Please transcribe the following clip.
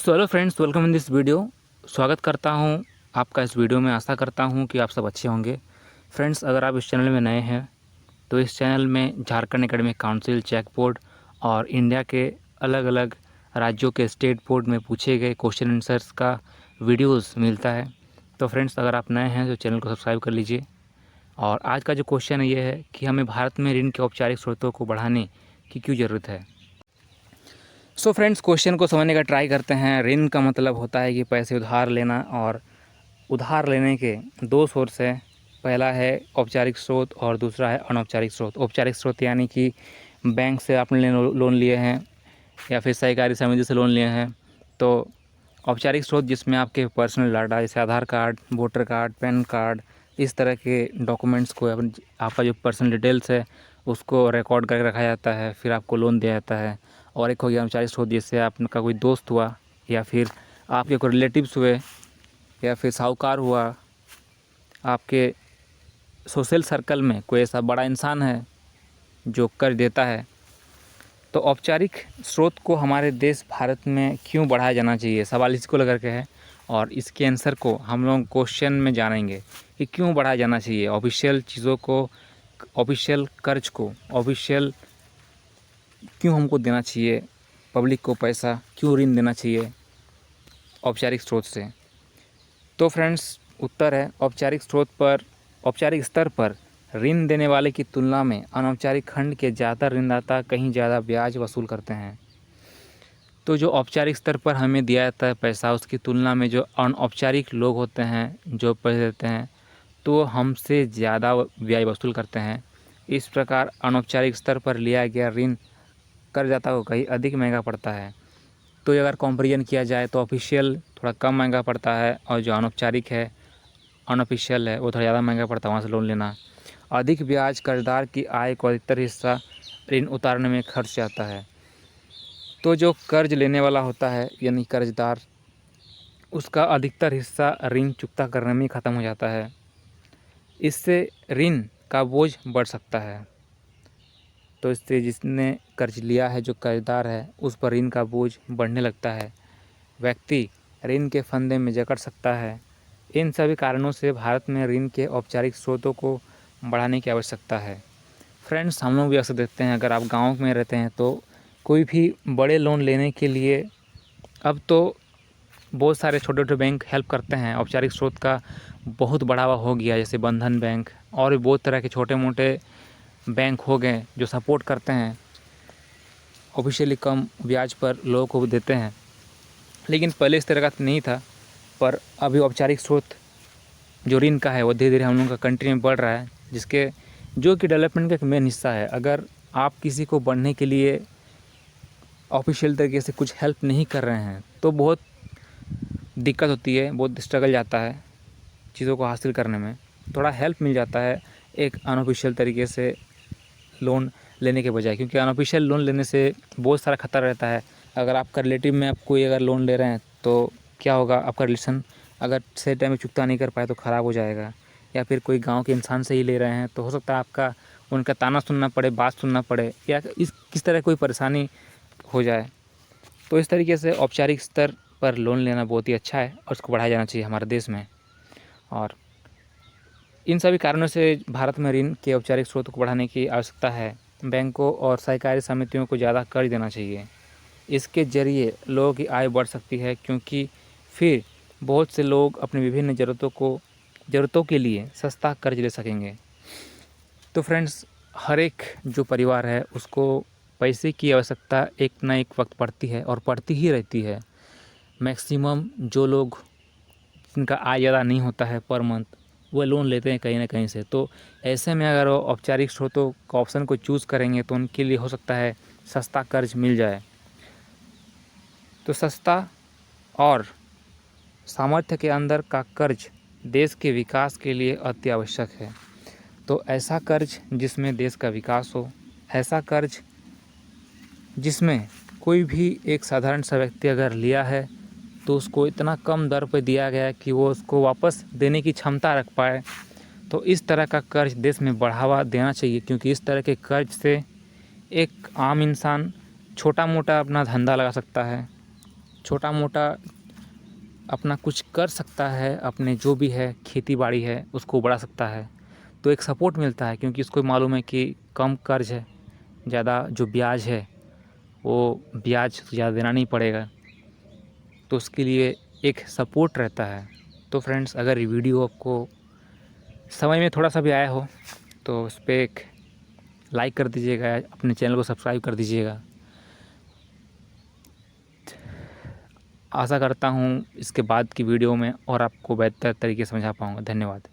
So hello friends, welcome in this video. स्वागत करता हूं आपका इस वीडियो में। आशा करता हूं कि आप सब अच्छे होंगे। फ्रेंड्स, अगर आप इस चैनल में नए हैं तो इस चैनल में Jharkhand academic council, check board और इंडिया के अलग अलग राज्यों के स्टेट बोर्ड में पूछे गए क्वेश्चन आंसर्स का वीडियोस मिलता है। तो फ्रेंड्स, अगर आप नए हैं तो चैनल को सब्सक्राइब कर लीजिए। और आज का जो क्वेश्चन ये है कि हमें भारत में ऋण के औपचारिक स्रोतों को बढ़ाने की क्यों ज़रूरत है। सो फ्रेंड्स, क्वेश्चन को समझने का ट्राई करते हैं। ऋण का मतलब होता है कि पैसे उधार लेना, और उधार लेने के दो सोर्स हैं। पहला है औपचारिक स्रोत और दूसरा है अनौपचारिक स्रोत। औपचारिक स्रोत यानी कि बैंक से आपने लोन लिए हैं या फिर सहकारी समिति से लोन लिए हैं। तो औपचारिक स्रोत जिसमें आपके पर्सनल डाटा जैसे Aadhaar card, voter card, PAN card, इस तरह के डॉक्यूमेंट्स को आपका जो पर्सनल डिटेल्स है उसको रिकॉर्ड करके रखा जाता है, फिर आपको लोन दिया जाता है। और एक हो गया अनौपचारिक स्रोत, जिससे आपका कोई दोस्त हुआ या फिर आपके कोई रिलेटिव्स हुए या फिर साहूकार हुआ, आपके सोशल सर्कल में कोई ऐसा बड़ा इंसान है जो कर्ज देता है। तो औपचारिक स्रोत को हमारे देश भारत में क्यों बढ़ाया जाना चाहिए, सवाल इसको लेकर के है। और इसके आंसर को हम लोग क्वेश्चन में जानेंगे कि क्यों बढ़ाया जाना चाहिए ऑफिशियल चीज़ों को, ऑफिशियल कर्ज को, ऑफिशियल क्यों हमको देना चाहिए, पब्लिक को पैसा क्यों ऋण देना चाहिए औपचारिक स्रोत से। तो फ्रेंड्स, उत्तर है औपचारिक स्तर पर ऋण देने वाले की तुलना में अनौपचारिक खंड के ज़्यादा ऋणदाता कहीं ज़्यादा ब्याज वसूल करते हैं। तो जो औपचारिक स्तर पर हमें दिया जाता है पैसा, उसकी तुलना में जो अनौपचारिक लोग होते हैं जो पैसे देते हैं तो हमसे ज़्यादा ब्याज वसूल करते हैं। इस प्रकार अनौपचारिक स्तर पर लिया गया ऋण करदाता को कहीं अधिक महंगा पड़ता है। तो अगर कंपैरिजन किया जाए तो ऑफिशियल थोड़ा कम महंगा पड़ता है और जो अनौपचारिक है, अनऑफिशियल है, वो थोड़ा ज़्यादा महंगा पड़ता है वहाँ से लोन लेना। अधिक ब्याज कर्जदार की आय को अधिकतर हिस्सा ऋण उतारने में खर्च जाता है। तो जो कर्ज लेने वाला होता है यानी कर्जदार, उसका अधिकतर हिस्सा ऋण चुकता करने में ख़त्म हो जाता है। इससे ऋण का बोझ बढ़ सकता है। तो इससे जिसने कर्ज लिया है, जो कर्जदार है, उस पर ऋण का बोझ बढ़ने लगता है। व्यक्ति ऋण के फंदे में जकड़ सकता है। इन सभी कारणों से भारत में ऋण के औपचारिक स्रोतों को बढ़ाने की आवश्यकता है। फ्रेंड्स, हम लोग भी अक्सर देखते हैं, अगर आप गांव में रहते हैं तो कोई भी बड़े लोन लेने के लिए अब तो बहुत सारे छोटे छोटे बैंक हेल्प करते हैं। औपचारिक स्रोत का बहुत बढ़ावा हो गया, जैसे बंधन बैंक और भी बहुत तरह के छोटे मोटे बैंक हो गए जो सपोर्ट करते हैं, ऑफिशियली कम ब्याज पर लोगों को देते हैं। लेकिन पहले इस तरह का नहीं था, पर अभी औपचारिक स्रोत जो ऋण का है वो धीरे धीरे हम लोगों का कंट्री में बढ़ रहा है, जिसके जो कि डेवलपमेंट का एक मेन हिस्सा है। अगर आप किसी को बढ़ने के लिए ऑफिशियल तरीके से कुछ हेल्प नहीं कर रहे हैं तो बहुत दिक्कत होती है, बहुत स्ट्रगल जाता है चीज़ों को हासिल करने में। थोड़ा हेल्प मिल जाता है एक अनऑफिशियल तरीके से लोन लेने के बजाय, क्योंकि अनऑफिशियल लोन लेने से बहुत सारा खतरा रहता है। अगर आपका रिलेटिव में आप कोई अगर लोन ले रहे हैं तो क्या होगा, आपका रिलेशन अगर सही टाइम में चुकता नहीं कर पाए तो ख़राब हो जाएगा। या फिर कोई गांव के इंसान से ही ले रहे हैं तो हो सकता है आपका उनका ताना सुनना पड़े, बात सुनना पड़े, या किस तरह कोई परेशानी हो जाए। तो इस तरीके से औपचारिक स्तर पर लोन लेना बहुत ही अच्छा है और उसको बढ़ाया जाना चाहिए हमारे देश में। और इन सभी कारणों से भारत में ऋण के औपचारिक स्रोत को बढ़ाने की आवश्यकता है। बैंकों और सहकारी समितियों को ज़्यादा कर्ज देना चाहिए। इसके ज़रिए लोगों की आय बढ़ सकती है, क्योंकि फिर बहुत से लोग अपनी विभिन्न ज़रूरतों के लिए सस्ता कर्ज ले सकेंगे। तो फ्रेंड्स, हर एक जो परिवार है उसको पैसे की आवश्यकता एक ना एक वक्त पड़ती है और पड़ती ही रहती है। मैक्सिमम जो लोग जिनका आय ज़्यादा नहीं होता है पर मंथ, वो लोन लेते हैं कहीं ना कहीं से। तो ऐसे में अगर वो औपचारिक स्रोतों का ऑप्शन को चूज़ करेंगे तो उनके लिए हो सकता है सस्ता कर्ज मिल जाए। तो सस्ता और सामर्थ्य के अंदर का कर्ज देश के विकास के लिए अति आवश्यक है। तो ऐसा कर्ज जिसमें देश का विकास हो, ऐसा कर्ज जिसमें कोई भी एक साधारण सा व्यक्ति अगर लिया है तो उसको इतना कम दर पर दिया गया है कि वो उसको वापस देने की क्षमता रख पाए। तो इस तरह का कर्ज देश में बढ़ावा देना चाहिए, क्योंकि इस तरह के कर्ज से एक आम इंसान छोटा मोटा अपना धंधा लगा सकता है, छोटा मोटा अपना कुछ कर सकता है, अपने जो भी है खेती बाड़ी है उसको बढ़ा सकता है, तो एक सपोर्ट मिलता है, क्योंकि उसको मालूम है कि कम कर्ज है, ज़्यादा जो ब्याज है वो ब्याज ज़्यादा देना नहीं पड़ेगा, तो उसके लिए एक सपोर्ट रहता है। तो फ्रेंड्स, अगर ये वीडियो आपको समझ में थोड़ा सा भी आया हो तो उस पर एक लाइक कर दीजिएगा, अपने चैनल को सब्सक्राइब कर दीजिएगा। आशा करता हूँ इसके बाद की वीडियो में और आपको बेहतर तरीके से समझा पाऊँगा। धन्यवाद।